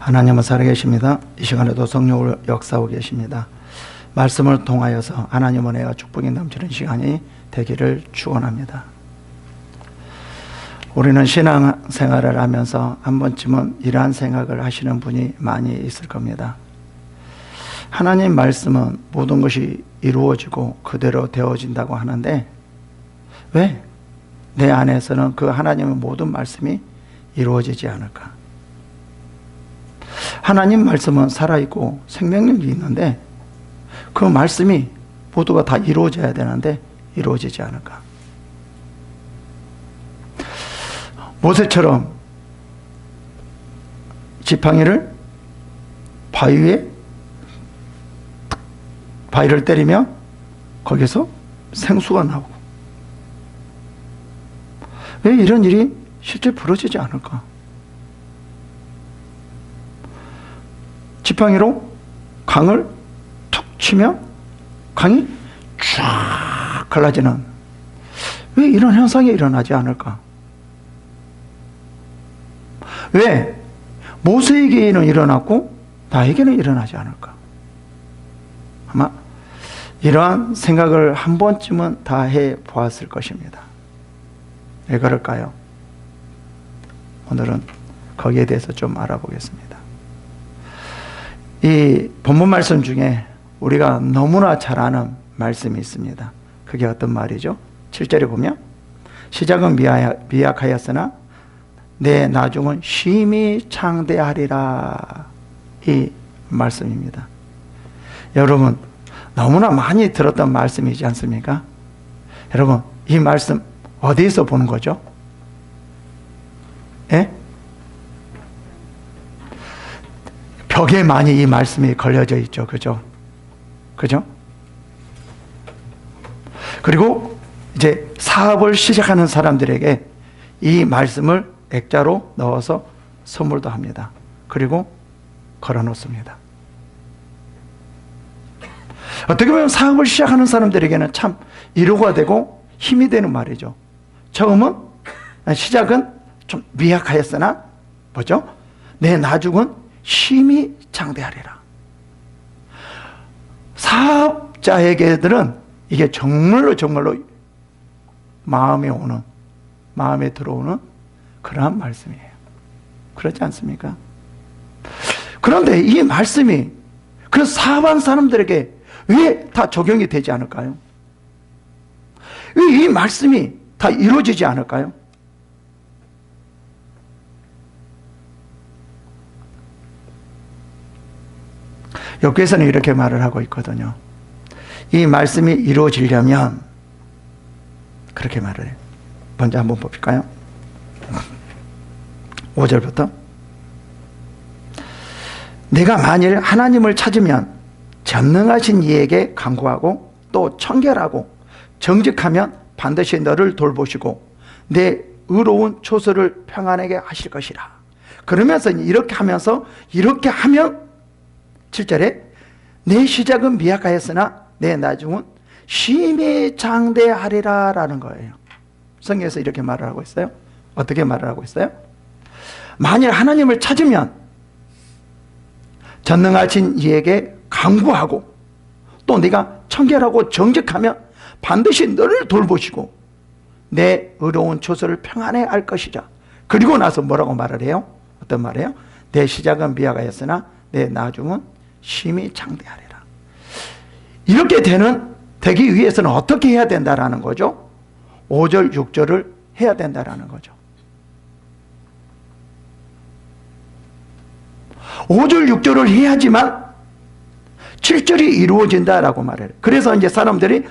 하나님은 살아계십니다. 이 시간에도 성령을 역사하고 계십니다. 말씀을 통하여서 하나님 은혜와 축복이 넘치는 시간이 되기를 축원합니다. 우리는 신앙생활을 하면서 한 번쯤은 이러한 생각을 하시는 분이 많이 있을 겁니다. 하나님 말씀은 모든 것이 이루어지고 그대로 되어진다고 하는데 왜 내 안에서는 그 하나님의 모든 말씀이 이루어지지 않을까? 하나님 말씀은 살아있고 생명력이 있는데 그 말씀이 모두가 다 이루어져야 되는데 이루어지지 않을까? 모세처럼 지팡이를 바위를 때리면 거기서 생수가 나오고, 왜 이런 일이 실제 벌어지지 않을까? 지팡이로 강을 툭 치면 강이 쫙 갈라지는, 왜 이런 현상이 일어나지 않을까? 왜 모세에게는 일어났고 나에게는 일어나지 않을까? 아마 이러한 생각을 한 번쯤은 다 해보았을 것입니다. 왜 그럴까요? 오늘은 거기에 대해서 좀 알아보겠습니다. 이 본문 말씀 중에 우리가 너무나 잘 말씀이 있습니다. 그게 어떤 말이죠? 7절에 보면 시작은 미약하였으나 내 나중은 심히 창대하리라, 이 말씀입니다. 여러분, 너무나 많이 들었던 말씀이지 않습니까? 여러분, 이 말씀 어디에서 보는 거죠? 예? 벽에 많이 이 말씀이 걸려져 있죠. 그죠? 그죠? 그리고 이제 사업을 시작하는 사람들에게 이 말씀을 액자로 넣어서 선물도 합니다. 그리고 걸어 놓습니다. 어떻게 보면 사업을 시작하는 사람들에게는 참 위로가 되고 힘이 되는 말이죠. 시작은 좀 미약하였으나 뭐죠? 내 나중은 심히 창대하리라. 사업자에게들은 이게 정말로 마음에 들어오는 그러한 말씀이에요. 그렇지 않습니까? 그런데 이 말씀이 그 사업한 사람들에게 왜 다 적용이 되지 않을까요? 왜 이 말씀이 다 이루어지지 않을까요? 욥기에서는 이렇게 말을 하고 있거든요. 이 말씀이 이루어지려면 그렇게 말을 해요. 먼저 한번 볼까요? 5절부터 내가 만일 하나님을 찾으면 전능하신 이에게 간구하고 또 청결하고 정직하면 반드시 너를 돌보시고 내 의로운 초소를 평안하게 하실 것이라. 그러면서 이렇게 하면 7절에 내 시작은 미약하였으나 내 나중은 심히 장대하리라 라는 거예요. 성경에서 이렇게 말을 하고 있어요. 어떻게 말을 하고 있어요? 만일 하나님을 찾으면 전능하신 이에게 간구하고 또 네가 청결하고 정직하면 반드시 너를 돌보시고 내 의로운 초소를 평안해 할 것이라. 그리고 나서 뭐라고 말을 해요? 어떤 말이에요? 내 시작은 미약하였으나 내 나중은 심히 창대하리라. 이렇게 되기 위해서는 어떻게 해야 된다라는 거죠? 5절, 6절을 해야 된다라는 거죠. 5절, 6절을 해야지만 7절이 이루어진다라고 말해요. 그래서 이제 사람들이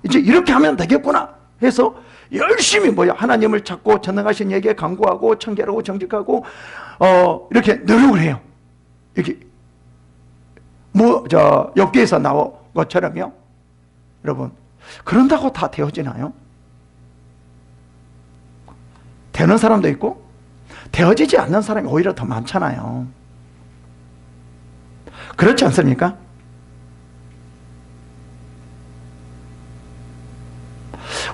이제 이렇게 하면 되겠구나 해서 열심히 하나님을 찾고 전능하신 이에게 간구하고 청결하고 정직하고 이렇게 노력을 해요. 이렇게 욥기에서 나온 것처럼요. 여러분, 그런다고 다 되어지나요? 되는 사람도 있고 되어지지 않는 사람이 오히려 더 많잖아요. 그렇지 않습니까?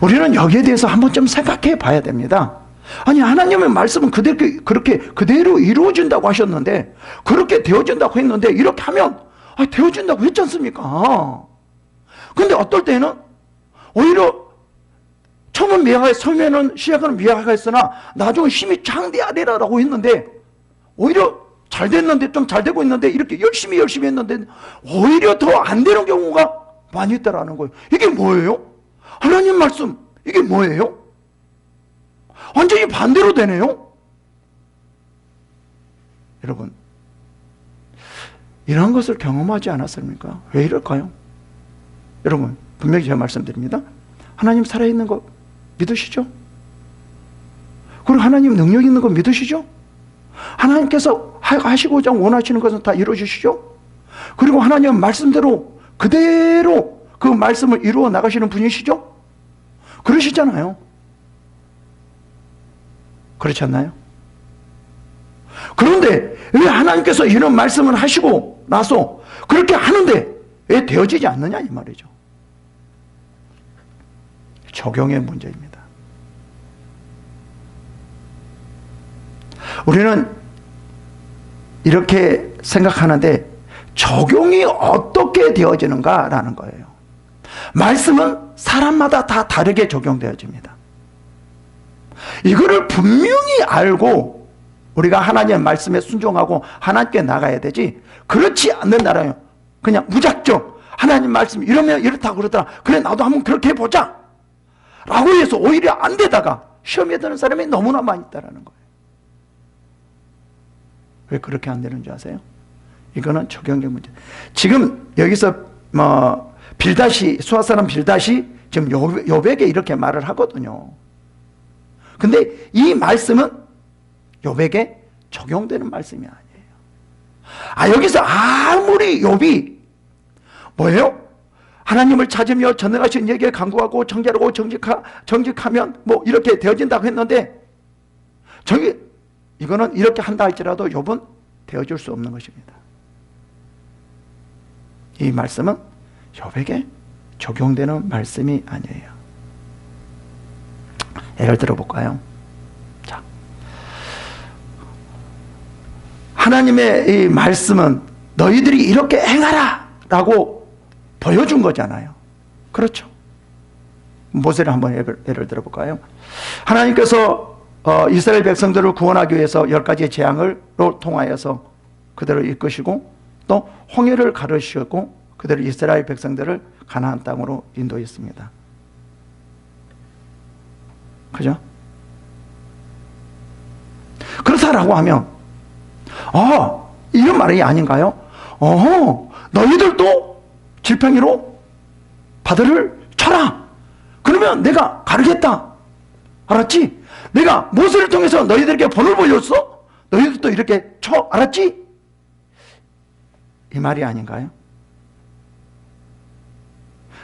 우리는 여기에 대해서 한번 좀 생각해 봐야 됩니다. 아니, 하나님의 말씀은 그렇게 그대로 이루어진다고 하셨는데, 그렇게 되어진다고 했는데, 이렇게 하면 되어진다고 했지 않습니까? 근데 어떨 때는 오히려 처음은 처음에는 시작은 미약하게 했으나 나중에 힘이 장대하리라고 했는데, 오히려 잘 됐는데, 좀 잘 되고 있는데, 이렇게 열심히 했는데 오히려 더 안 되는 경우가 많이 있다라는 거예요. 이게 뭐예요? 하나님 말씀, 이게 뭐예요? 완전히 반대로 되네요. 여러분, 이러한 것을 경험하지 않았습니까? 왜 이럴까요? 여러분, 분명히 제가 말씀드립니다. 하나님 살아있는 거 믿으시죠? 그리고 하나님 능력 있는 거 믿으시죠? 하나님께서 하시고자 원하시는 것은 다 이루어주시죠? 그리고 하나님은 말씀대로 그대로 그 말씀을 이루어 나가시는 분이시죠? 그러시잖아요. 그렇지 않나요? 그런데 왜 하나님께서 이런 말씀을 하시고 나서 그렇게 하는데 왜 되어지지 않느냐 이 말이죠. 적용의 문제입니다. 우리는 이렇게 생각하는데 적용이 어떻게 되어지는가라는 거예요. 말씀은 사람마다 다 다르게 적용되어집니다. 이거를 분명히 알고 우리가 하나님의 말씀에 순종하고 하나님께 나가야 되지, 그렇지 않는다라면 그냥 무작정 하나님 말씀 이러면 이렇다 그러더라, 그래 나도 한번 그렇게 해보자 라고 해서 오히려 안 되다가 시험에 드는 사람이 너무나 많이 있다는 거예요. 왜 그렇게 안 되는 줄 아세요? 이거는 적용적 문제. 지금 여기서 빌닷이, 수아사람 빌닷이 지금 욥에게 이렇게 말을 하거든요. 근데 이 말씀은 욥에게 적용되는 말씀이 아니에요. 여기서 아무리 욥이 뭐예요? 하나님을 찾으며 전능하신 얘기에 간구하고 정죄하고 정직하면 뭐 이렇게 되어진다고 했는데, 이거는 이렇게 한다 할지라도 욥은 되어줄 수 없는 것입니다. 이 말씀은 욥에게 적용되는 말씀이 아니에요. 예를 들어 볼까요? 자, 하나님의 이 말씀은 너희들이 이렇게 행하라 라고 보여준 거잖아요. 그렇죠? 모세를 한번 예를 들어 볼까요? 하나님께서 이스라엘 백성들을 구원하기 위해서 10가지의 재앙으로 통하여서 그들을 이끄시고 또 홍해를 가르시고 그들을 이스라엘 백성들을 가나안 땅으로 인도했습니다. 그죠? 그렇다라고 하면 이런 말이 아닌가요? 너희들도 질팽이로 바다를 쳐라. 그러면 내가 가르겠다. 알았지? 내가 모세를 통해서 너희들에게 본을 보여줬어. 너희들도 이렇게 쳐. 알았지? 이 말이 아닌가요?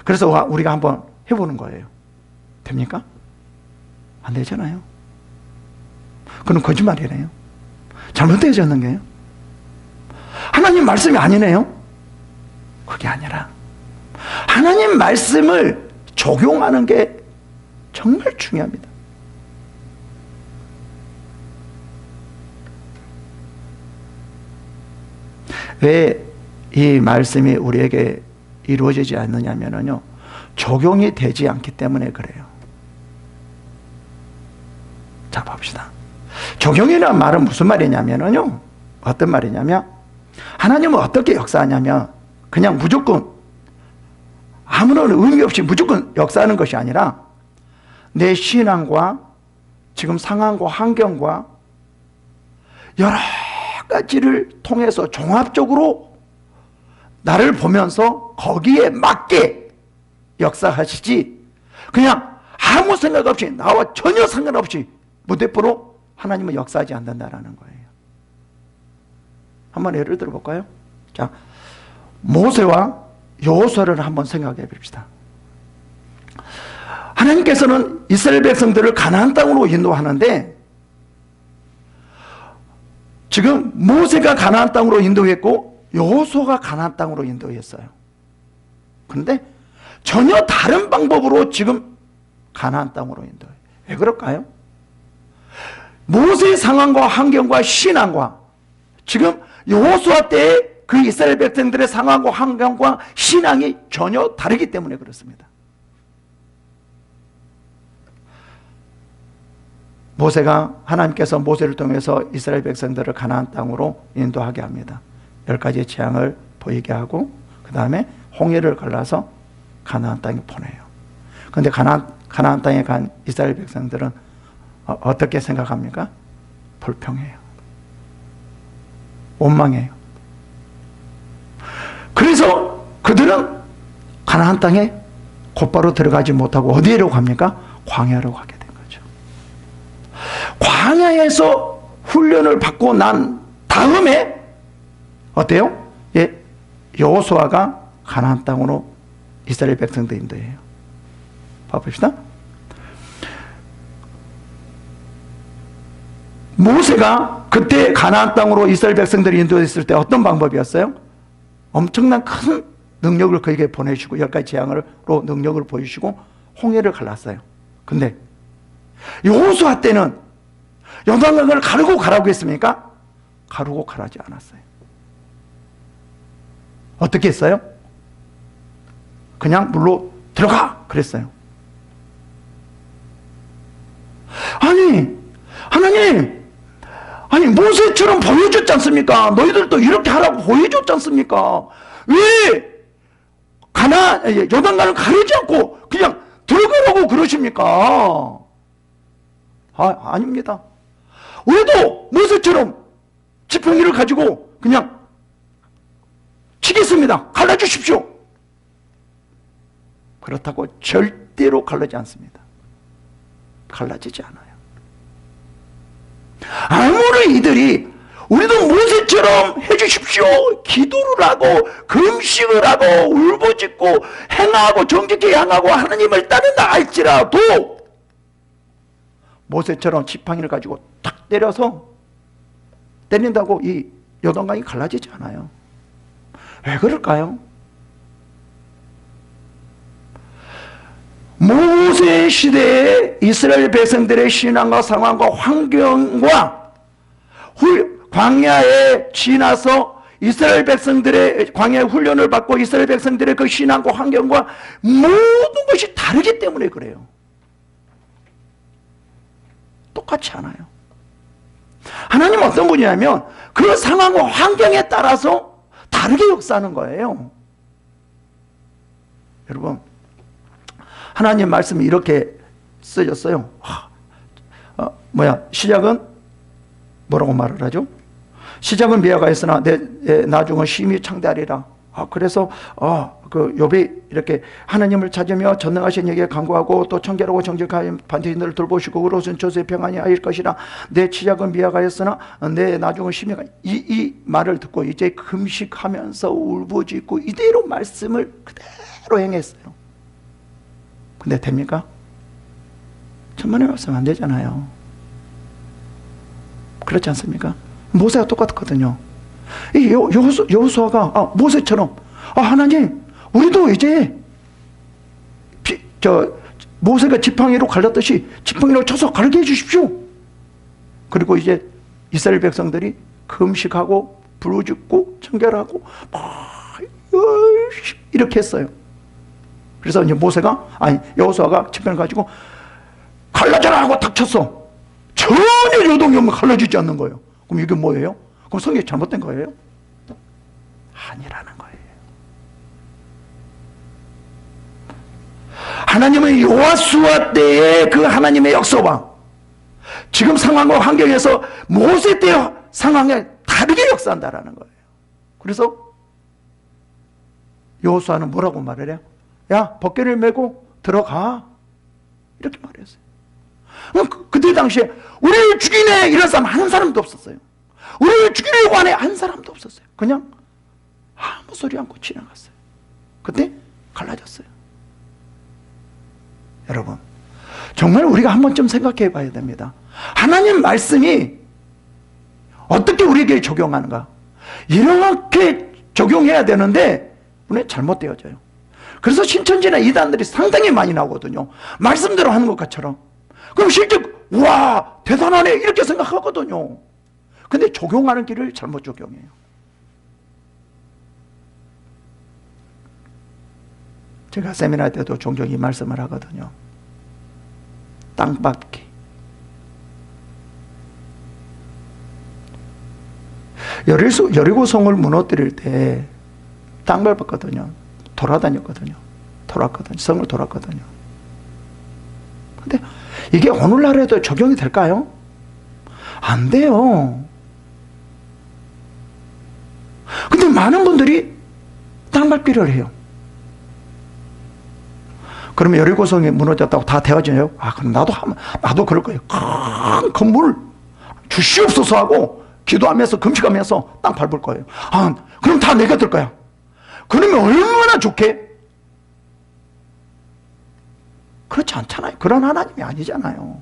그래서 우리가 한번 해보는 거예요. 됩니까? 안 되잖아요. 그건 거짓말이네요. 잘못되어졌는 게요. 하나님 말씀이 아니네요. 그게 아니라 하나님 말씀을 적용하는 게 정말 중요합니다. 왜 이 말씀이 우리에게 이루어지지 않느냐면요, 적용이 되지 않기 때문에 그래요. 자, 봅시다. 적용이라는 말은 무슨 말이냐면요, 어떤 말이냐면, 하나님은 어떻게 역사하냐면 그냥 무조건 아무런 의미 없이 무조건 역사하는 것이 아니라 내 신앙과 지금 상황과 환경과 여러 가지를 통해서 종합적으로 나를 보면서 거기에 맞게 역사하시지, 그냥 아무 생각 없이 나와 전혀 상관없이 무대포로 하나님은 역사하지 않는다라는 거예요. 한번 예를 들어 볼까요? 자, 모세와 여호수아를 한번 생각해 봅시다. 하나님께서는 이스라엘 백성들을 가나안 땅으로 인도하는데, 지금 모세가 가나안 땅으로 인도했고 여호수아가 가나안 땅으로 인도했어요. 그런데 전혀 다른 방법으로 지금 가나안 땅으로 인도해요. 왜 그럴까요? 모세의 상황과 환경과 신앙과 지금 여호수아 때의 그 이스라엘 백성들의 상황과 환경과 신앙이 전혀 다르기 때문에 그렇습니다. 하나님께서 모세를 통해서 이스라엘 백성들을 가나안 땅으로 인도하게 합니다. 10가지의 재앙을 보이게 하고 그 다음에 홍해를 갈라서 가나안 땅에 보내요. 그런데 가나안 땅에 간 이스라엘 백성들은 어떻게 생각합니까? 불평해요. 원망해요. 그래서 그들은 가나안 땅에 곧바로 들어가지 못하고 어디로 갑니까? 광야로 가게 된 거죠. 광야에서 훈련을 받고 난 다음에 어때요? 예, 여호수아가 가나안 땅으로 이스라엘 백성들 인도해요. 봐봅시다. 모세가 그때 가나안 땅으로 이스라엘 백성들을 인도했을 때 어떤 방법이었어요? 엄청난 큰 능력을 그에게 보내주고 10가지 재앙으로 능력을 보여주시고 홍해를 갈랐어요. 근데 여호수아 때는 요단강을 가르고 가라고 했습니까? 가르고 가라지 않았어요. 어떻게 했어요? 그냥 물로 들어가 그랬어요. 아니 하나님, 아니 모세처럼 보여줬지 않습니까? 너희들도 이렇게 하라고 보여줬지 않습니까? 왜 요단강을 가르지 않고 그냥 들어가라고 그러십니까? 아닙니다. 우리도 모세처럼 지팡이를 가지고 그냥 치겠습니다. 갈라주십시오. 그렇다고 절대로 갈라지지 않습니다. 갈라지지 않아요. 아무리 이들이 우리도 모세처럼 해주십시오 기도를 하고 금식을 하고 울부짖고 행하고 정직히 향하고 하나님을 따른다 할지라도 모세처럼 지팡이를 가지고 탁 때린다고 이 요단강이 갈라지지 않아요. 왜 그럴까요? 모세 시대의 이스라엘 백성들의 신앙과 상황과 환경과 광야에 지나서 이스라엘 백성들의 광야의 훈련을 받고 이스라엘 백성들의 그 신앙과 환경과 모든 것이 다르기 때문에 그래요. 똑같지 않아요. 하나님은 어떤 분이냐면 그 상황과 환경에 따라서 다르게 역사하는 거예요. 여러분, 하나님 말씀이 이렇게 쓰여졌어요. 시작은 뭐라고 말을 하죠? 시작은 미화가 있으나 내 나중은 심히 창대하리라. 그래서 그 욥이 이렇게 하나님을 찾으며 전능하신 이에게 간구하고 또 청결하고 정직하여 반드시 너를 돌보시고 그로선 조세의 평안이 하일 것이라. 내 시작은 미화가였으나 내 나중은 심히 이 말을 듣고 이제 금식하면서 울부짖고 이대로 말씀을 그대로 행했어요. 근데 됩니까? 천만의 말씀 안 되잖아요. 그렇지 않습니까? 모세가 똑같거든요. 이 여호수아가 모세처럼 하나님 우리도 이제 모세가 지팡이로 갈랐듯이 지팡이로 쳐서 갈게 해주십시오. 그리고 이제 이스라엘 백성들이 금식하고 부르짖고 청결하고 이렇게 했어요. 그래서 이제 여호수아가 지팡이를 가지고 갈라져라 하고 탁 쳤어. 전혀 요동이 없으면 갈라지지 않는 거예요. 그럼 이게 뭐예요? 그럼 성경이 잘못된 거예요? 아니라는 거예요. 하나님은 여호수아 때의 그 하나님의 역사와 지금 상황과 환경에서 모세 때의 상황에 다르게 역사한다라는 거예요. 그래서 여호수아는 뭐라고 말을 해요? 야, 벗개를 메고 들어가. 이렇게 말했어요. 그때 당시에 우리를 죽이네 이런 사람 한 사람도 없었어요. 우리를 죽이려고 하네 한 사람도 없었어요. 그냥 아무 소리 않고 지나갔어요. 그때 갈라졌어요. 여러분, 정말 우리가 한 번쯤 생각해 봐야 됩니다. 하나님 말씀이 어떻게 우리에게 적용하는가? 이렇게 적용해야 되는데 우리는 잘못되어져요. 그래서 신천지나 이단들이 상당히 많이 나오거든요. 말씀대로 하는 것처럼. 그럼 실제 와 대단하네 이렇게 생각하거든요. 근데 적용하는 길을 잘못 적용해요. 제가 세미나 때도 종종 이 말씀을 하거든요. 땅밟기. 여리고성을 무너뜨릴 때 땅 밟았거든요. 돌아다녔거든요. 성을 돌았거든요. 근데 이게 오늘날에도 적용이 될까요? 안 돼요. 근데 많은 분들이 땅 밟기를 해요. 그러면 여리고성이 무너졌다고 다 되어지나요? 그럼 나도 그럴 거예요. 큰 건물 주시옵소서 하고 기도하면서 금식하면서 땅 밟을 거예요. 그럼 다 내가 될 거야. 그러면 얼마나 좋게? 그렇지 않잖아요. 그런 하나님이 아니잖아요.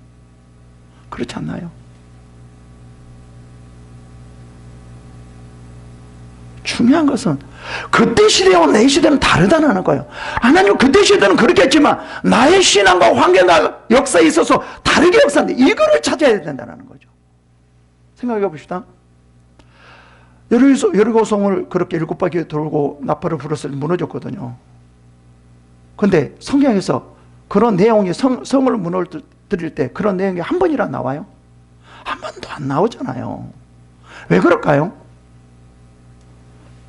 그렇지 않나요? 중요한 것은 그때 시대와 내 시대는 다르다는 거예요. 하나님 그때 시대는 그렇게 했지만 나의 신앙과 환경과 역사에 있어서 다르게 역사인데 이거를 찾아야 된다는 거죠. 생각해 봅시다. 여리고성을 그렇게 7바퀴 돌고 나팔을 불었을 때 무너졌거든요. 근데 성경에서 그런 내용이 성을 무너뜨릴 때 그런 내용이 한 번이라 나와요? 한 번도 안 나오잖아요. 왜 그럴까요?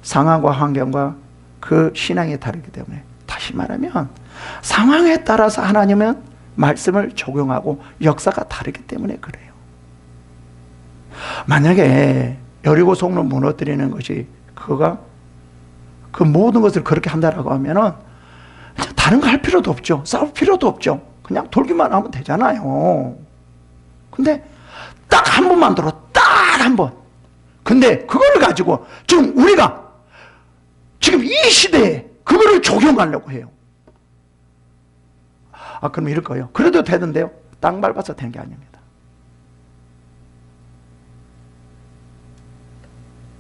상황과 환경과 그 신앙이 다르기 때문에. 다시 말하면 상황에 따라서 하나님은 말씀을 적용하고 역사가 다르기 때문에 그래요. 만약에 여리고성을 무너뜨리는 것이 그 모든 것을 그렇게 한다라고 하면은 다른 거 할 필요도 없죠. 싸울 필요도 없죠. 그냥 돌기만 하면 되잖아요. 근데 딱 한 번만 들어. 딱 한 번. 근데 그거를 가지고 지금 우리가 지금 이 시대에 그거를 적용하려고 해요. 그럼 이럴 거예요. 그래도 되던데요. 땅 밟아서 되는 게 아닙니다.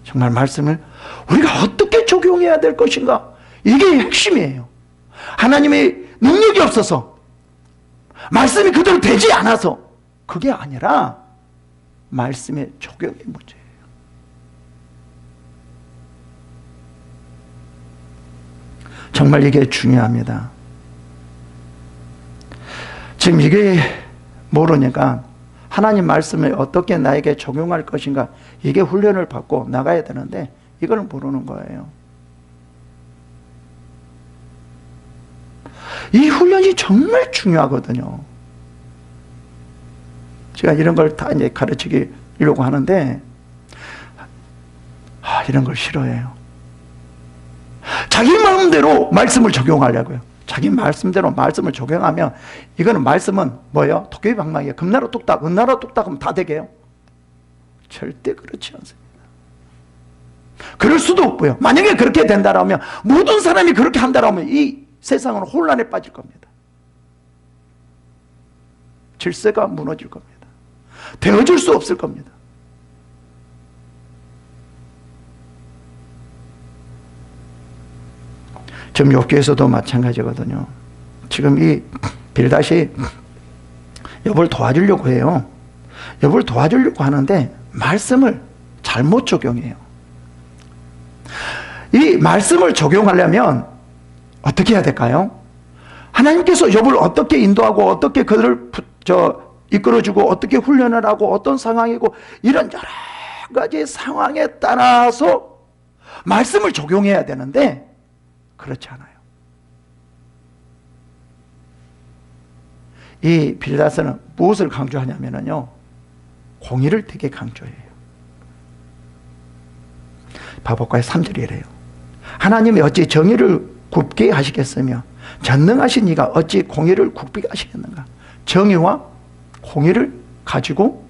정말 말씀을 우리가 어떻게 적용해야 될 것인가? 이게 핵심이에요. 하나님의 능력이 없어서 말씀이 그대로 되지 않아서 그게 아니라 말씀의 적용의 문제예요. 정말 이게 중요합니다. 지금 이게 모르니까 하나님 말씀을 어떻게 나에게 적용할 것인가 이게 훈련을 받고 나가야 되는데 이걸 모르는 거예요. 이 훈련이 정말 중요하거든요. 제가 이런 걸 다 이제 가르치려고 하는데 이런 걸 싫어해요. 자기 마음대로 말씀을 적용하려고요. 자기 말씀대로 말씀을 적용하면 이거는 말씀은 뭐예요? 도깨비 방망이에요. 금나라 뚝딱, 은나라 뚝딱 하면 다 되게요? 절대 그렇지 않습니다. 그럴 수도 없고요. 만약에 그렇게 된다라면 모든 사람이 그렇게 한다라면 이 세상은 혼란에 빠질 겁니다. 질서가 무너질 겁니다. 되어줄 수 없을 겁니다. 지금 욥기에서도 마찬가지거든요. 지금 이 빌닷이 욥을 도와주려고 해요. 욥을 도와주려고 하는데 말씀을 잘못 적용해요. 이 말씀을 적용하려면 어떻게 해야 될까요? 하나님께서 욥을 어떻게 인도하고 어떻게 그들을 이끌어주고 어떻게 훈련을 하고 어떤 상황이고 이런 여러 가지 상황에 따라서 말씀을 적용해야 되는데 그렇지 않아요. 이 빌닷은 무엇을 강조하냐면요, 공의를 되게 강조해요. 바복과의 3절이래요. 하나님이 어찌 정의를 굽게 하시겠으며 전능하신 이가 어찌 공의를 굽게 하시겠는가. 정의와 공의를 가지고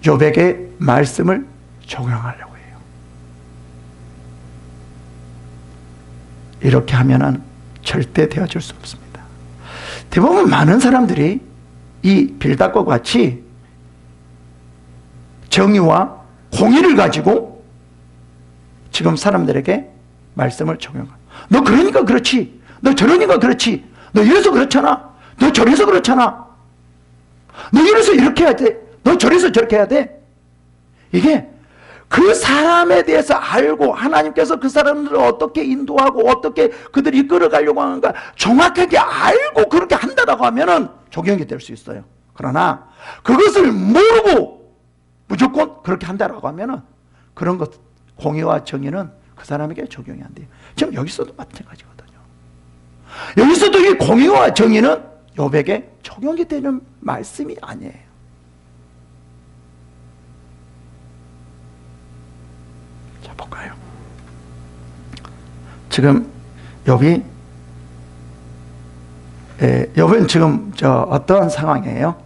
욥에게 말씀을 적용하려고 해요. 이렇게 하면은 절대 되어줄 수 없습니다. 대부분 많은 사람들이 이 빌닷과 같이 정의와 공의를 가지고 지금 사람들에게 말씀을 적용합니다. 너 그러니까 그렇지. 너 저러니까 그렇지. 너 이래서 그렇잖아. 너 저래서 그렇잖아. 너 이래서 이렇게 해야 돼. 너 저래서 저렇게 해야 돼. 이게 그 사람에 대해서 알고 하나님께서 그 사람들을 어떻게 인도하고 어떻게 그들을 이끌어가려고 하는가 정확하게 알고 그렇게 한다라고 하면은 적용이 될 수 있어요. 그러나 그것을 모르고 무조건 그렇게 한다라고 하면은 그런 것, 공의와 정의는 그 사람에게 적용이 안 돼요. 지금 여기서도 마찬가지거든요. 여기서도 이 공의와 정의는 욥에게 적용이 되는 말씀이 아니에요. 자, 볼까요? 지금 욥은 지금 어떤 상황이에요?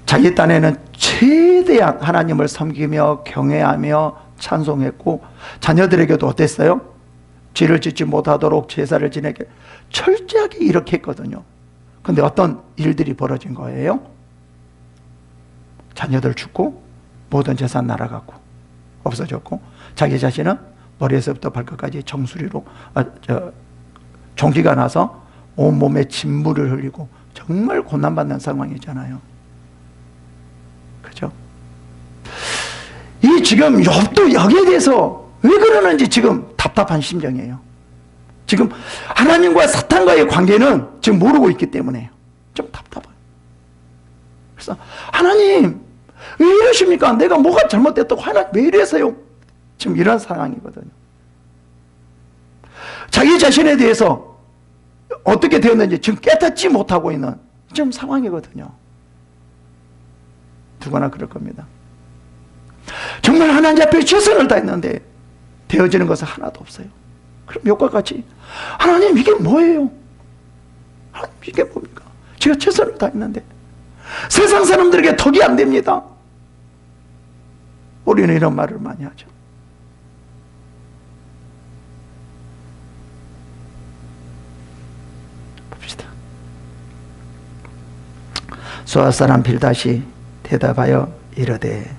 자기 딴에는 최대한 하나님을 섬기며 경외하며 찬송했고 자녀들에게도 어땠어요? 죄를 짓지 못하도록 제사를 지내게 철저하게 이렇게 했거든요. 근데 어떤 일들이 벌어진 거예요? 자녀들 죽고 모든 재산 날아갔고 없어졌고 자기 자신은 머리에서부터 발끝까지 정수리로 종기가 나서 온몸에 진물을 흘리고 정말 고난받는 상황이잖아요. 그죠? 이 지금 욥도 여기에 대해서 왜 그러는지 지금 답답한 심정이에요. 지금 하나님과 사탄과의 관계는 지금 모르고 있기 때문에 좀 답답해요. 그래서 하나님 왜 이러십니까? 내가 뭐가 잘못됐다고 하나님 왜 이래서요? 지금 이런 상황이거든요. 자기 자신에 대해서 어떻게 되었는지 지금 깨닫지 못하고 있는 지금 상황이거든요. 누구나 그럴 겁니다. 정말 하나님 앞에 최선을 다했는데 되어지는 것은 하나도 없어요. 그럼 욥과 같이 하나님 이게 뭐예요? 하나님 이게 뭡니까? 제가 최선을 다했는데 세상 사람들에게 덕이 안 됩니다. 우리는 이런 말을 많이 하죠. 봅시다. 소아 사람 빌닷이 대답하여 이르되,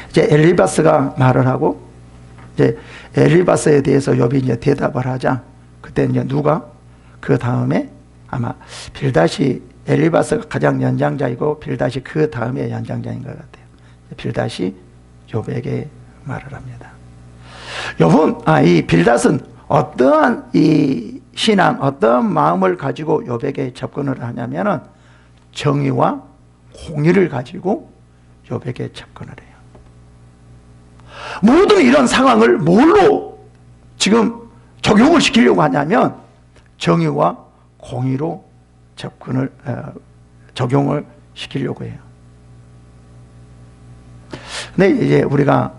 이제 엘리바스가 말을 하고 이제 엘리바스에 대해서 욥이 이제 대답을 하자, 그때 이제 누가 그 다음에 아마 빌닷이, 엘리바스가 가장 연장자이고 빌닷이 그 다음에 연장자인 것 같아요. 빌닷이 욥에게 말을 합니다. 욥은 이 빌닷은 어떠한 이 신앙, 어떤 마음을 가지고 욥에게 접근을 하냐면은 정의와 공의를 가지고 욥에게 접근을 해요. 모든 이런 상황을 뭘로 지금 적용을 시키려고 하냐면 정의와 공의로 적용을 시키려고 해요. 근데 이제 우리가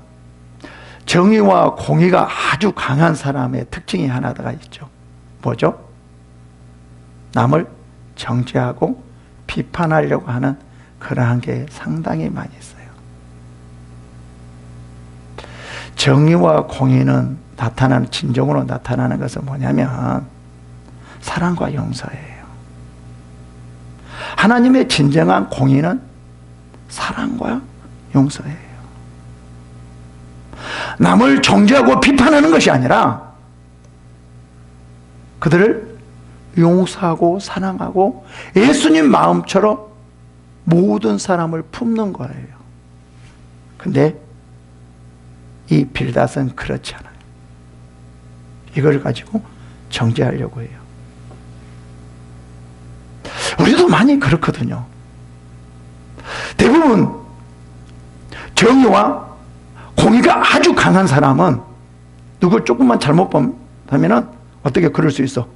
정의와 공의가 아주 강한 사람의 특징이 하나가 있죠. 뭐죠? 남을 정죄하고 비판하려고 하는 그러한 게 상당히 많이 있어요. 정의와 공의는 진정으로 나타나는 것은 뭐냐면 사랑과 용서예요. 하나님의 진정한 공의는 사랑과 용서예요. 남을 정죄하고 비판하는 것이 아니라 그들을 용서하고 사랑하고 예수님 마음처럼 모든 사람을 품는 거예요. 근데 이 빌닷은 그렇지 않아요. 이걸 가지고 정죄하려고 해요. 우리도 많이 그렇거든요. 대부분 정의와 공의가 아주 강한 사람은 누굴 조금만 잘못 보면은 어떻게 그럴 수 있어?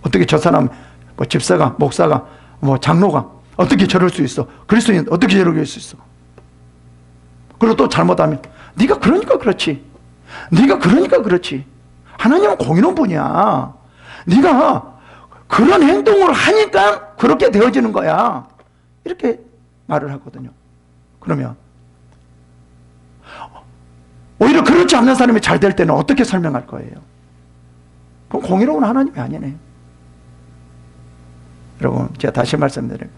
어떻게 저 사람, 뭐 집사가, 목사가, 뭐 장로가 어떻게 저럴 수 있어? 그리스도인 어떻게 저럴 수 있어? 그리고 또 잘못하면 네가 그러니까 그렇지. 네가 그러니까 그렇지. 하나님은 공의로운 분이야. 네가 그런 행동을 하니까 그렇게 되어지는 거야. 이렇게 말을 하거든요. 그러면 오히려 그렇지 않는 사람이 잘 될 때는 어떻게 설명할 거예요? 그럼 공의로운 하나님이 아니네. 여러분, 제가 다시 말씀드려요.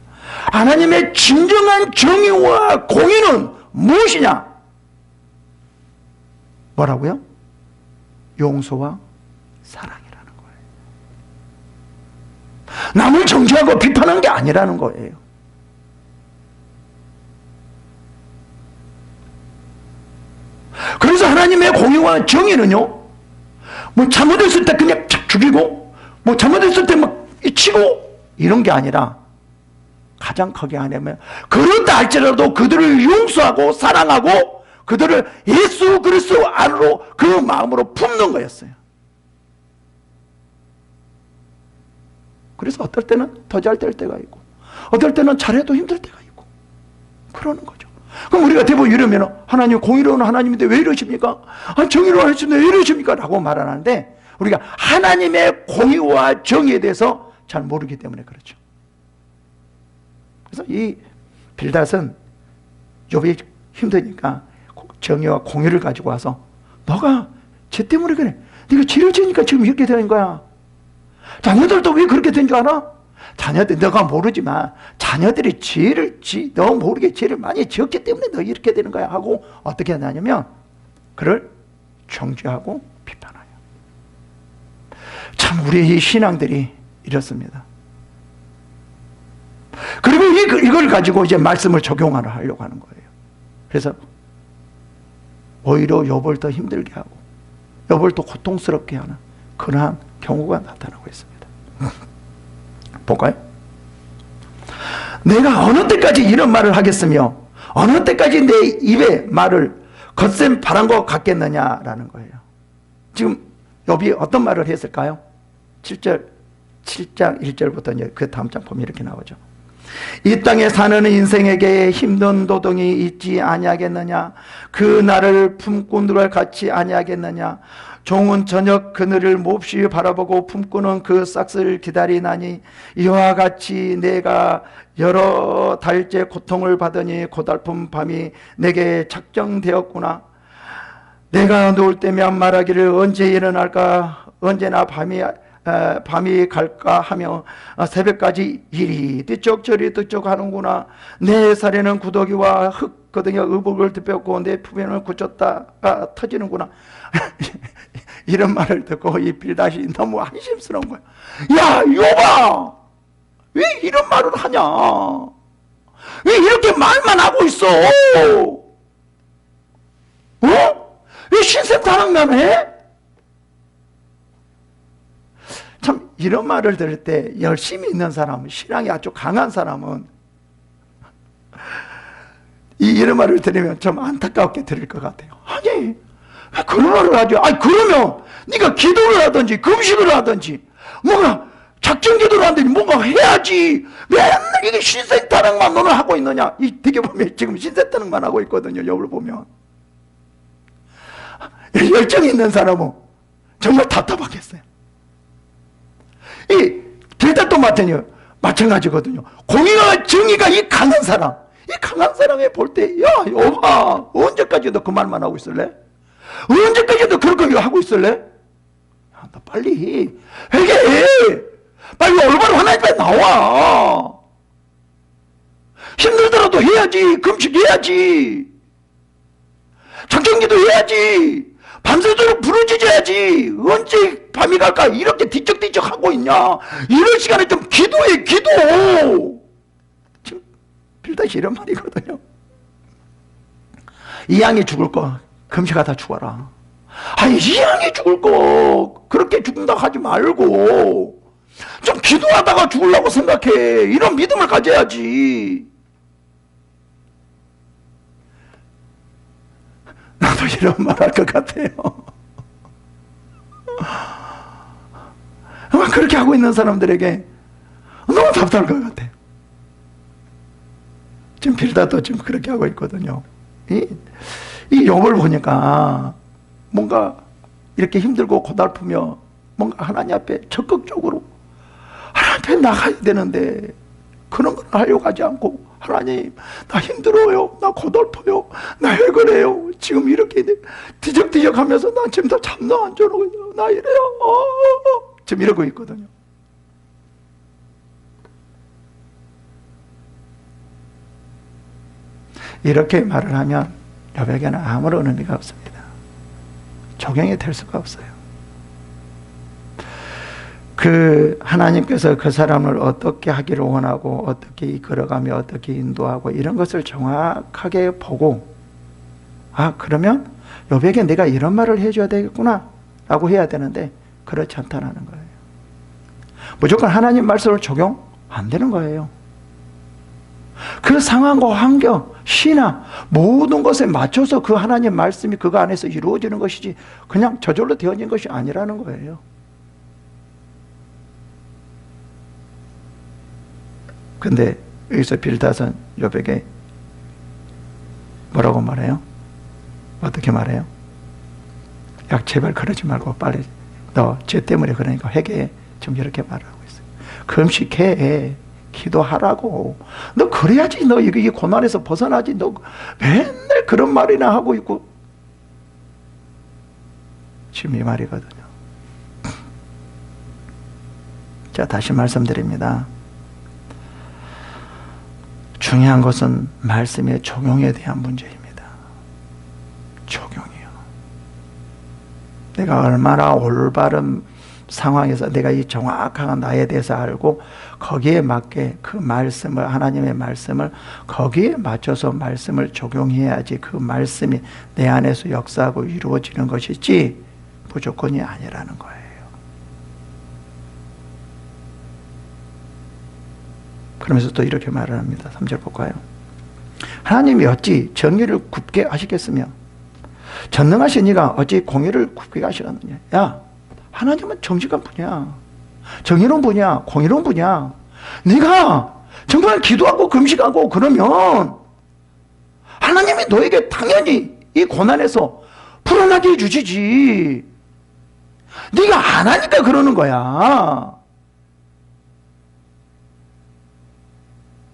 하나님의 진정한 정의와 공의는 무엇이냐? 뭐라고요? 용서와 사랑이라는 거예요. 남을 정죄하고 비판하는 게 아니라는 거예요. 그래서 하나님의 공의와 정의는요, 뭐 잘못했을 때 그냥 착 죽이고, 뭐 잘못했을 때 막 치고, 이런 게 아니라, 가장 크게 하냐면, 그렇다 할지라도 그들을 용서하고, 사랑하고, 그들을 예수 그리스도 안으로 그 마음으로 품는 거였어요. 그래서 어떨 때는 더 잘 될 때가 있고, 어떨 때는 잘해도 힘들 때가 있고, 그러는 거죠. 그럼 우리가 대부분 이러면, 하나님 공의로운 하나님인데 왜 이러십니까? 정의로운 하시는데 왜 이러십니까? 라고 말하는데, 우리가 하나님의 공의와 정의에 대해서 잘 모르기 때문에 그렇죠. 그래서 이 빌닷은 욥이 힘드니까 정의와 공의를 가지고 와서, 너가 쟤 때문에 그래. 네가 죄를 지으니까 지금 이렇게 되는 거야. 자녀들도 왜 그렇게 된 줄 알아? 자녀들, 너가 모르지만 자녀들이 너 모르게 죄를 많이 지었기 때문에 너 이렇게 되는 거야 하고 어떻게 하냐면 그를 정죄하고 비판해요. 참 우리의 신앙들이 이렇습니다. 그리고 이걸 가지고 이제 말씀을 적용하려고 하는 거예요. 그래서 오히려 욥을 더 힘들게 하고 욥을 더 고통스럽게 하는 그러한 경우가 나타나고 있습니다. 볼까요? 내가 어느 때까지 이런 말을 하겠으며 어느 때까지 내 입의 말을 거센 바람과 같겠느냐라는 거예요. 지금 욥이 어떤 말을 했을까요? 7장 1절부터 이제 그 다음 장 보면 이렇게 나오죠. 이 땅에 사는 인생에게 힘든 도동이 있지 아니하겠느냐? 그 나를 품고 누가 같이 아니하겠느냐? 종은 저녁 그늘을 몹시 바라보고 품고는 그 싹을 기다리나니 이와 같이 내가 여러 달째 고통을 받으니 고달픈 밤이 내게 작정되었구나. 내가 누울 때면 말하기를 언제 일어날까? 언제나 밤이 갈까 하며 새벽까지 이리 뒤쪽 저리 뒤쪽 하는구나. 내 살에는 구더기와 흙거등이 의복을 덮였고 내 표면을 굳혔다가 터지는구나. 이런 말을 듣고 이 빌닷이 너무 한심스러운 거야. 야, 욥아! 왜 이런 말을 하냐? 왜 이렇게 말만 하고 있어? 왜 신세타락만 해? 참 이런 말을 들을 때 열심히 있는 사람은, 신앙이 아주 강한 사람은 이런 말을 들으면 좀 안타깝게 들을 것 같아요. 아니 왜 그런 말을 하죠? 아니 그러면 네가 기도를 하든지 금식을 하든지 뭔가 작정기도를 하든지 뭔가 해야지. 맨날 이게 신세타락만 너는 하고 있느냐? 이 되게 보면 지금 신세타락만 하고 있거든요. 욥을 보면 열정이 있는 사람은 정말 답답하겠어요. 이 빌닷도 마찬가지거든요. 공의와 정의가 이 강한 사람에 볼 때, 야, 욥아, 언제까지 너 그 말만 하고 있을래? 언제까지 너 그런 거 하고 있을래? 야, 너 빨리 회개해. 빨리 올바로 하나님 앞에 나와. 힘들더라도 해야지. 금식해야지. 작정기도 해야지. 밤새도록 부르짖어야지. 언제 밤이 갈까? 이렇게 뒤척뒤척 하고 있냐? 이럴 시간에 좀 기도해, 기도. 지금 빌닷이 이런 말이거든요. 이 양이 죽을 거 금식하다 죽어라. 아니 이 양이 죽을 거 그렇게 죽는다 하지 말고 좀 기도하다가 죽으려고 생각해. 이런 믿음을 가져야지. 나도 이런 말 할 것 같아요. 아마 그렇게 하고 있는 사람들에게 너무 답답할 것 같아요. 지금 빌닷도 지금 그렇게 하고 있거든요. 이 욥을 보니까 뭔가 이렇게 힘들고 고달프며 뭔가 하나님 앞에 적극적으로 하나님 앞에 나가야 되는데 그런 걸 하려고 하지 않고, 하나님 나 힘들어요, 나 고달퍼요, 나 왜 그래요, 지금 이렇게 뒤적뒤적 하면서 나 지금 다 잠도 안 자고 나 이래요, 지금 이러고 있거든요. 이렇게 말을 하면 욥에게는 아무런 의미가 없습니다. 적용이 될 수가 없어요. 하나님께서 그 사람을 어떻게 하기를 원하고 어떻게 이끌어가며 어떻게 인도하고 이런 것을 정확하게 보고, 그러면 욥에게 내가 이런 말을 해줘야 되겠구나 라고 해야 되는데 그렇지 않다는 거예요. 무조건 하나님 말씀을 적용 안 되는 거예요. 그 상황과 환경, 신앙 모든 것에 맞춰서 그 하나님 말씀이 그거 안에서 이루어지는 것이지 그냥 저절로 되어진 것이 아니라는 거예요. 근데 여기서 빌닷은 욥에게 뭐라고 말해요? 어떻게 말해요? 야, 제발 그러지 말고 빨리 너 죄 때문에 그러니까 회개해. 지금 이렇게 말하고 있어요. 금식해. 기도하라고. 너 그래야지 너 이 고난에서 벗어나지. 너 맨날 그런 말이나 하고 있고. 지금 이 말이거든요. 자, 다시 말씀드립니다. 중요한 것은 말씀의 적용에 대한 문제입니다. 적용이요. 내가 얼마나 올바른 상황에서 내가 이 정확한 나에 대해서 알고 거기에 맞게 그 말씀을, 하나님의 말씀을 거기에 맞춰서 말씀을 적용해야지 그 말씀이 내 안에서 역사하고 이루어지는 것이지 무조건이 아니라는 거예요. 그러면서 또 이렇게 말을 합니다. 3절 볼까요? 하나님이 어찌 정의를 굽게 하시겠으며 전능하신 이가 어찌 공의를 굽게 하시겠느냐. 야, 하나님은 정직한 분이야. 정의로운 분이야. 공의로운 분이야. 네가 정말 기도하고 금식하고 그러면 하나님이 너에게 당연히 이 고난에서 풀어나게 해주시지. 네가 안 하니까 그러는 거야.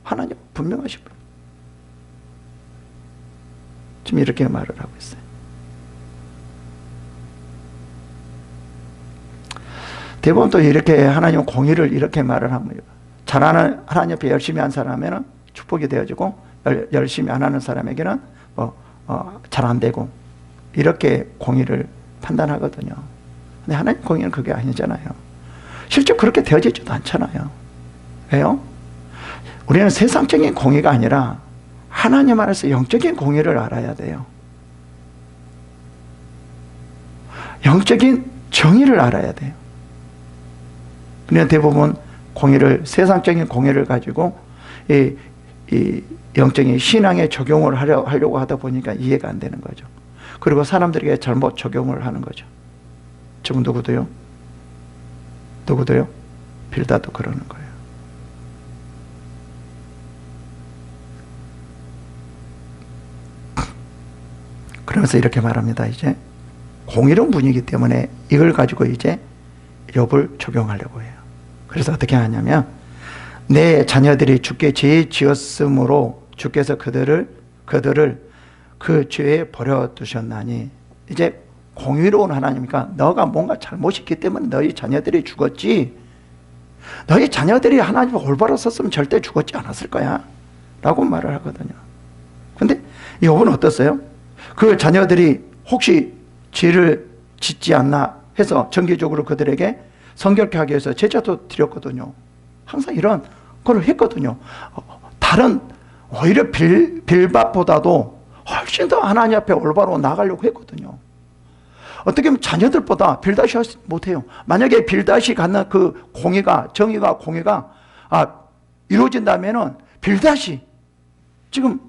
하나님 분명하신 분. 지금 이렇게 말을 하고 있어요. 대부분 또 이렇게 하나님 공의를 이렇게 말을 합니다. 잘하는, 하나님 앞에 열심히 한 사람에는 축복이 되어지고 열심히 안 하는 사람에게는 잘 안 되고 이렇게 공의를 판단하거든요. 근데 하나님 공의는 그게 아니잖아요. 실제 그렇게 되어지지도 않잖아요. 왜요? 우리는 세상적인 공의가 아니라 하나님 안에서 영적인 공의를 알아야 돼요. 영적인 정의를 알아야 돼요. 우리는 대부분 공의를, 세상적인 공의를 가지고 이 영적인 신앙에 적용을 하려고 하다 보니까 이해가 안 되는 거죠. 그리고 사람들에게 잘못 적용을 하는 거죠. 지금 누구도요? 빌닷도 그러는 거예요. 그러면서 이렇게 말합니다. 이제 공의로운 분이기 때문에 이걸 가지고 이제 욥을 적용하려고 해요. 그래서 어떻게 하냐면 내 자녀들이 주께 죄 지었으므로 주께서 그들을 그 죄에 버려두셨나니. 이제 공의로운 하나님이니까 너가 뭔가 잘못했기 때문에 너희 자녀들이 죽었지, 너희 자녀들이 하나님을 올바로 썼으면 절대 죽었지 않았을 거야 라고 말을 하거든요. 근데 욥은 어떻어요? 그 자녀들이 혹시 죄를 짓지 않나 해서 정기적으로 그들에게 성결케 하기 위해서 제자도 드렸거든요. 항상 이런 걸 했거든요. 다른 오히려 빌닷보다도 훨씬 더 하나님 앞에 올바로 나가려고 했거든요. 어떻게 보면 자녀들보다 빌닷이 못해요. 만약에 빌닷이 갖는 그 공의가, 정의가, 공의가 이루어진다면은 빌닷이 지금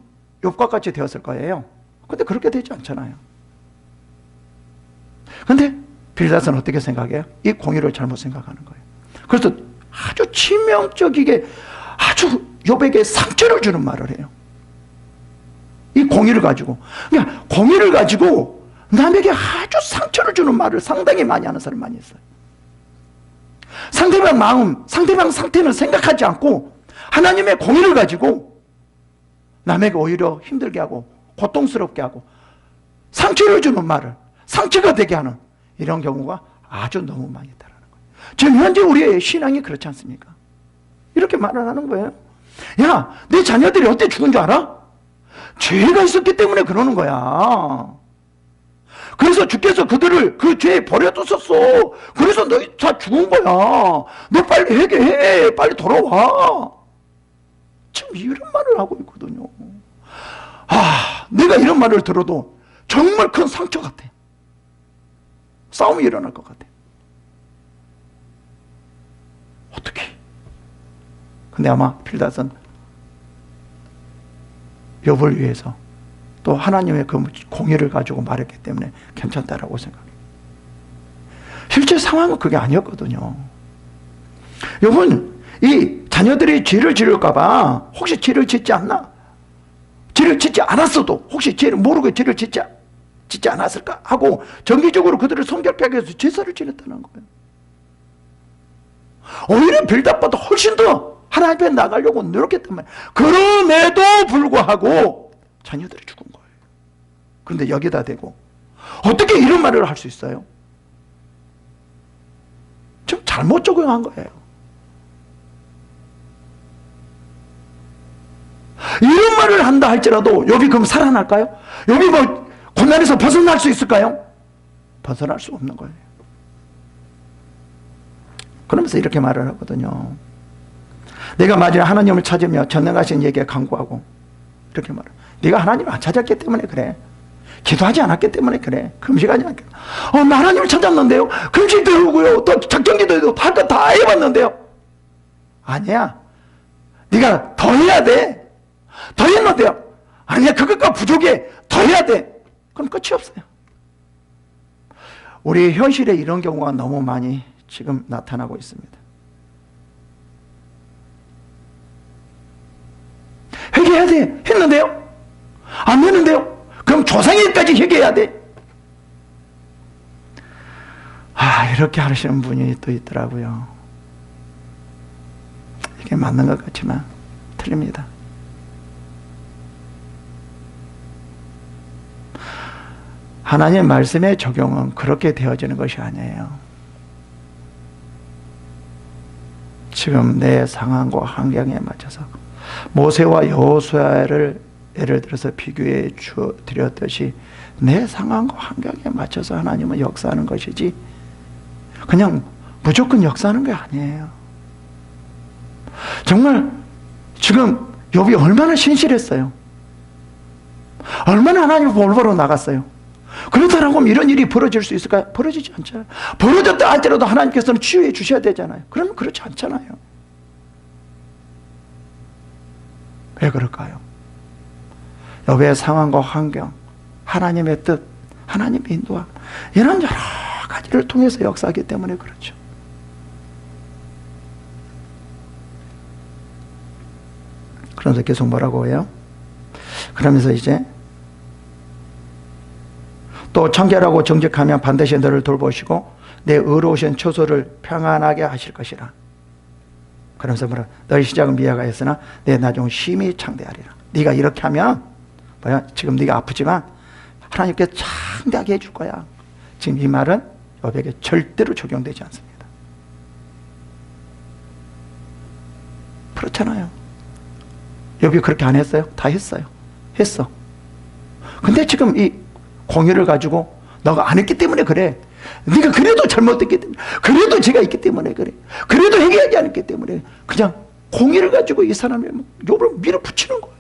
욥과 같이 되었을 거예요. 근데 그렇게 되지 않잖아요. 근데 빌닷은 어떻게 생각해요? 이 공의를 잘못 생각하는 거예요. 그래서 아주 치명적이게 아주 욥에게 상처를 주는 말을 해요. 이 공의를 가지고. 그러니까 공의를 가지고 남에게 아주 상처를 주는 말을 상당히 많이 하는 사람 많이 있어요. 상대방 마음, 상대방 상태는 생각하지 않고 하나님의 공의를 가지고 남에게 오히려 힘들게 하고 고통스럽게 하고 상처를 주는 말을 상처가 되게 하는 이런 경우가 아주 너무 많이 있다는 거예요. 지금 현재 우리의 신앙이 그렇지 않습니까? 이렇게 말을 하는 거예요. 야, 내 자녀들이 어떻게 죽은 줄 알아? 죄가 있었기 때문에 그러는 거야. 그래서 주께서 그들을 그 죄에 버려두셨어. 그래서 너희 다 죽은 거야. 너 빨리 회개해. 빨리 돌아와. 지금 이런 말을 하고 있거든요. 내가 이런 말을 들어도 정말 큰 상처 같아. 싸움이 일어날 것 같아. 어떻게? 근데 아마 빌닷은 욥을 위해서 또 하나님의 그 공의를 가지고 말했기 때문에 괜찮다라고 생각해요. 실제 상황은 그게 아니었거든요. 욥은 이 자녀들이 죄를 지을까 봐 혹시 죄를 짓지 않나? 죄를 짓지 않았어도 혹시 죄를 모르고 죄를 짓지 않았을까 하고 정기적으로 그들을 성결케 하기 위해서 제사를 지냈다는 거예요. 오히려 빌닷보다 훨씬 더 하나님 앞에 나가려고 노력했단 말이에요. 그럼에도 불구하고 자녀들이 죽은 거예요. 그런데 여기다 대고 어떻게 이런 말을 할 수 있어요? 좀 잘못 적용한 거예요. 이런 말을 한다 할지라도 욥이 그럼 살아날까요? 욥이 뭐 고난에서 벗어날 수 있을까요? 벗어날 수 없는 거예요. 그러면서 이렇게 말을 하거든요. 내가 만일 하나님을 찾으며 전능하신 이에게 간구하고 이렇게 말을. 네가 하나님을 안 찾았기 때문에 그래. 기도하지 않았기 때문에 그래. 금식하지 않았기 때문에. 나 하나님을 찾았는데요. 금식도 하고요. 또 작정기도 해도 할 거 다 해봤는데요. 아니야. 네가 더 해야 돼. 더 했는데요. 아니야. 그것과 부족해. 더 해야 돼. 그럼 끝이 없어요. 우리 현실에 이런 경우가 너무 많이 지금 나타나고 있습니다. 회개해야 돼. 했는데요. 안 되는데요. 그럼 조상일까지 회개해야 돼. 이렇게 하시는 분이 또 있더라고요. 이게 맞는 것 같지만 틀립니다. 하나님의 말씀의 적용은 그렇게 되어지는 것이 아니에요. 지금 내 상황과 환경에 맞춰서 모세와 여호수아를 예를 들어서 비교해 드렸듯이 내 상황과 환경에 맞춰서 하나님은 역사하는 것이지 그냥 무조건 역사하는 게 아니에요. 정말 지금 욥이 얼마나 신실했어요. 얼마나 하나님 볼보러 나갔어요. 그렇다고 하면 이런 일이 벌어질 수 있을까요? 벌어지지 않잖아요. 벌어졌다 할지라도 하나님께서는 치유해 주셔야 되잖아요. 그러면 그렇지 않잖아요. 왜 그럴까요? 욥의 상황과 환경, 하나님의 뜻, 하나님의 인도함 이런 여러 가지를 통해서 역사하기 때문에 그렇죠. 그러면서 계속 뭐라고 해요? 그러면서 이제 또 청결하고 정직하면 반드시 너를 돌보시고 내 의로우신 처소를 평안하게 하실 것이라. 그러면서 뭐라? 너희 시작은 미화가 했으나 내 나중은 심히 창대하리라. 네가 이렇게 하면 뭐야? 지금 네가 아프지만 하나님께 창대하게 해줄 거야. 지금 이 말은 욥에게 절대로 적용되지 않습니다. 그렇잖아요. 욥이 그렇게 안 했어요? 다 했어요. 했어. 근데 지금 이 공의를 가지고 너가 안 했기 때문에 그래. 네가 그래도 잘못됐기 때문에, 그래도 죄가 있기 때문에 그래. 그래도 회개하지 않았기 때문에 그냥 공의를 가지고 이 사람의 욥을 밀어붙이는 거예요.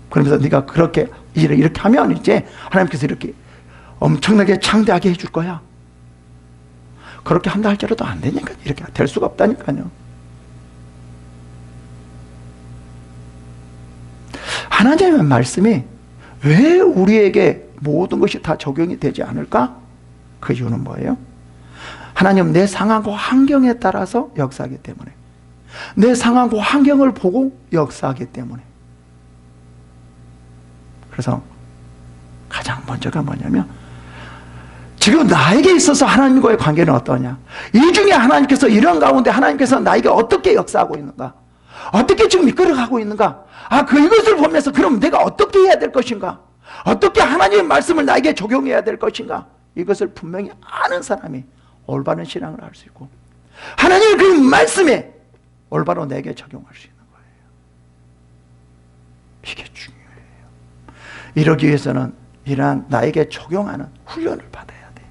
그러면서 네가 그렇게 일을 이렇게 하면 이제 하나님께서 이렇게 엄청나게 창대하게 해줄 거야. 그렇게 한다 할지라도 안 되니까 이렇게 될 수가 없다니까요. 하나님의 말씀이 왜 우리에게 모든 것이 다 적용이 되지 않을까? 그 이유는 뭐예요? 하나님 내 상황과 환경에 따라서 역사하기 때문에, 내 상황과 환경을 보고 역사하기 때문에. 그래서 가장 먼저가 뭐냐면 지금 나에게 있어서 하나님과의 관계는 어떠냐, 이 중에 하나님께서 이런 가운데 하나님께서 나에게 어떻게 역사하고 있는가, 어떻게 지금 이끌어가고 있는가, 이것을 보면서 그럼 내가 어떻게 해야 될 것인가, 어떻게 하나님의 말씀을 나에게 적용해야 될 것인가, 이것을 분명히 아는 사람이 올바른 신앙을 할 수 있고 하나님의 그 말씀에 올바로 내게 적용할 수 있는 거예요. 이게 중요해요. 이러기 위해서는 이러한 나에게 적용하는 훈련을 받아야 돼요.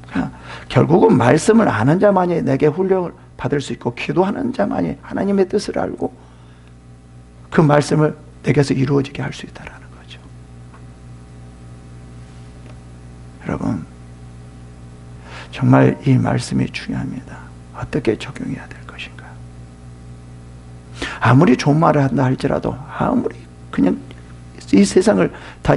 그러니까 결국은 말씀을 아는 자만이 내게 훈련을 받을 수 있고, 기도하는 자만이 하나님의 뜻을 알고 그 말씀을 내게서 이루어지게 할 수 있다라는 거죠. 여러분, 정말 이 말씀이 중요합니다. 어떻게 적용해야 될 것인가? 아무리 좋은 말을 한다 할지라도, 아무리 그냥 이 세상을 다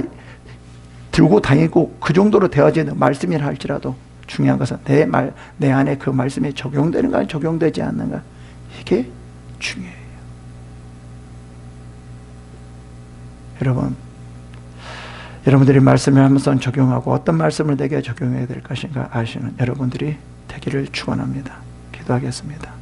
들고 다니고 그 정도로 되어지는 말씀이라 할지라도 중요한 것은 내 안에 그 말씀이 적용되는가 적용되지 않는가, 이게 중요해요. 여러분들이 말씀을 하면서 적용하고 어떤 말씀을 내게 적용해야 될 것인가 아시는 여러분들이 되기를 축원합니다. 기도하겠습니다.